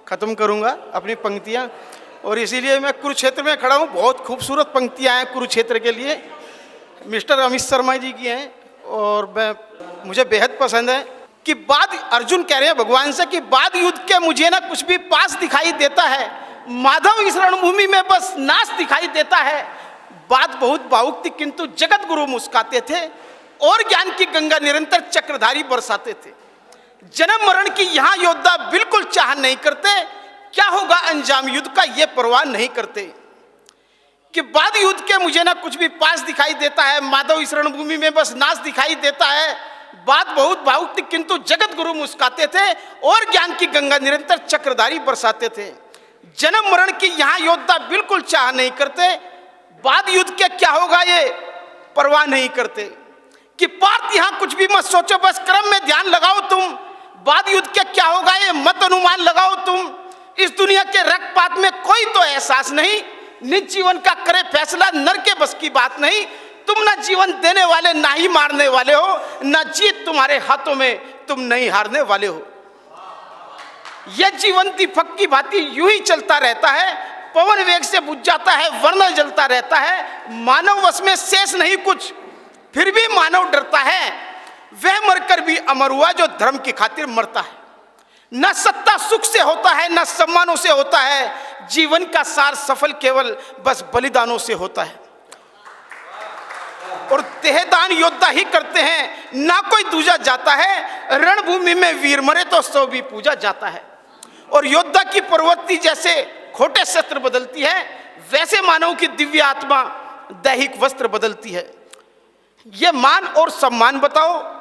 ख़त्म करूँगा अपनी पंक्तियाँ, और इसीलिए मैं कुरुक्षेत्र में खड़ा हूँ। बहुत खूबसूरत पंक्तियाँ हैं कुरुक्षेत्र के लिए, मिस्टर अमित शर्मा जी की हैं, और मुझे बेहद पसंद है। कि बाद अर्जुन कह रहे हैं भगवान से कि बाद युद्ध के मुझे ना कुछ भी पास दिखाई देता है, माधव इस रणभूमि में बस नाश दिखाई देता है। बात बहुत भावुक थी किंतु जगत गुरु मुस्काते थे, और ज्ञान की गंगा निरंतर चक्रधारी बरसाते थे। जन्म मरण की यहाँ योद्धा बिल्कुल चाह नहीं करते, क्या होगा अंजाम युद्ध का ये परवाह नहीं करते। कि बाद युद्ध के मुझे ना कुछ भी पास दिखाई देता है, माधव इस रणभूमि में बस नाश दिखाई देता है। बात बहुत भावुक थी किंतु जगत गुरु मुस्काते थे, और ज्ञान की गंगा निरंतर चक्रधारी बरसाते थे। जन्म मरण की यहाँ योद्धा बिल्कुल चाह नहीं करते, बाद युद्ध के क्या होगा ये परवाह नहीं करते। कि पार्थ यहाँ कुछ भी मत सोचो, बस क्रम में ध्यान लगाओ तुम, बाद युद्ध के क्या होगा ये मत अनुमान लगाओ तुम। इस दुनिया के रक्तपात में कोई तो एहसास नहीं, निज जीवन का करे फैसला नर के बस की बात नहीं। तुम ना जीवन देने वाले ना ही मारने वाले हो, ना जीत तुम्हारे हाथों में तुम नहीं हारने वाले हो। यह जीवन दीपक की भांति यूं ही चलता रहता है, पवन वेग से बुझ जाता है वरना जलता रहता है। मानव वश में शेष नहीं कुछ, फिर भी मानव डरता है, वह मरकर भी अमर हुआ जो धर्म की खातिर मरता है। न सत्ता सुख से होता है, न सम्मानों से होता है, जीवन का सार सफल केवल बस बलिदानों से होता है। और देहदान योद्धा ही करते हैं, ना कोई दूजा जाता है, रणभूमि में वीर मरे तो सौ भी पूजा जाता है। और योद्धा की प्रवृत्ति जैसे खोटे शस्त्र बदलती है, वैसे मानव की दिव्य आत्मा दैहिक वस्त्र बदलती है। ये मान और सम्मान बताओ,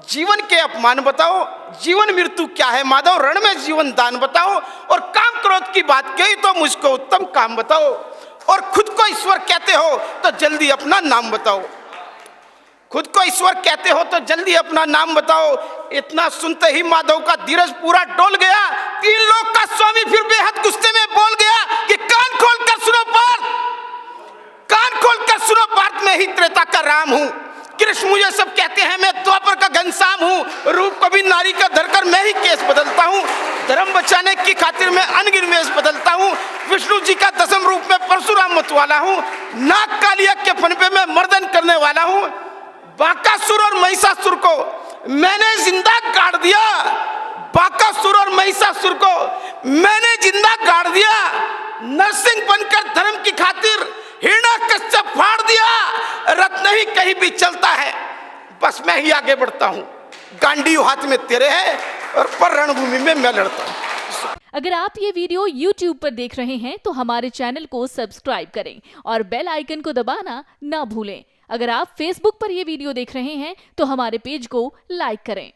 जीवन के अपमान बताओ, जीवन मृत्यु क्या है माधव, रण में जीवन दान बताओ। और काम क्रोध की बात कही तो मुझको उत्तम काम बताओ, और खुद को ईश्वर कहते हो तो जल्दी अपना नाम बताओ। खुद को ईश्वर कहते हो तो जल्दी अपना नाम बताओ। इतना सुनते ही माधव का धीरज पूरा डोल गया, तीन लोग का स्वामी फिर बेहद गुस्से में बोल गया कि कान खोल कर सुनो पार्थ, कान खोल कर सुनो पार्थ, मैं ही त्रेता का राम हूं। कृष्ण मुझे सब कहते हैं, मैं द्वापर का घनश्याम हूं। रूप कभी नारी का धरकर मैं ही केस बदलता हूं, धर्म बचाने की खातिर मैं अनगिन वेश बदलता हूं। विष्णु जी का दसम रूप में परशुराम मत वाला हूं, नाग कालिया के फन पे मैं मर्दन करने वाला हूं। बाकासुर और महिषासुर को मैंने जिंदा गाड़ दिया, बाकासुर और महिषासुर को मैंने जिंदा गाड़ दिया। नरसिंह बनकर धर्म की खातिर हिरण्यकश्यप फाड़ दिया। रथ नहीं कहीं भी चलता है, बस मैं ही आगे बढ़ता हूं। गांडीव हाथ में तेरे है और पर रणभूमि में मैं लड़ता हूं। अगर आप ये वीडियो YouTube पर देख रहे हैं तो हमारे चैनल को सब्सक्राइब करें और बेल आइकन को दबाना ना भूलें। अगर आप Facebook पर ये वीडियो देख रहे हैं तो हमारे पेज को लाइक करें।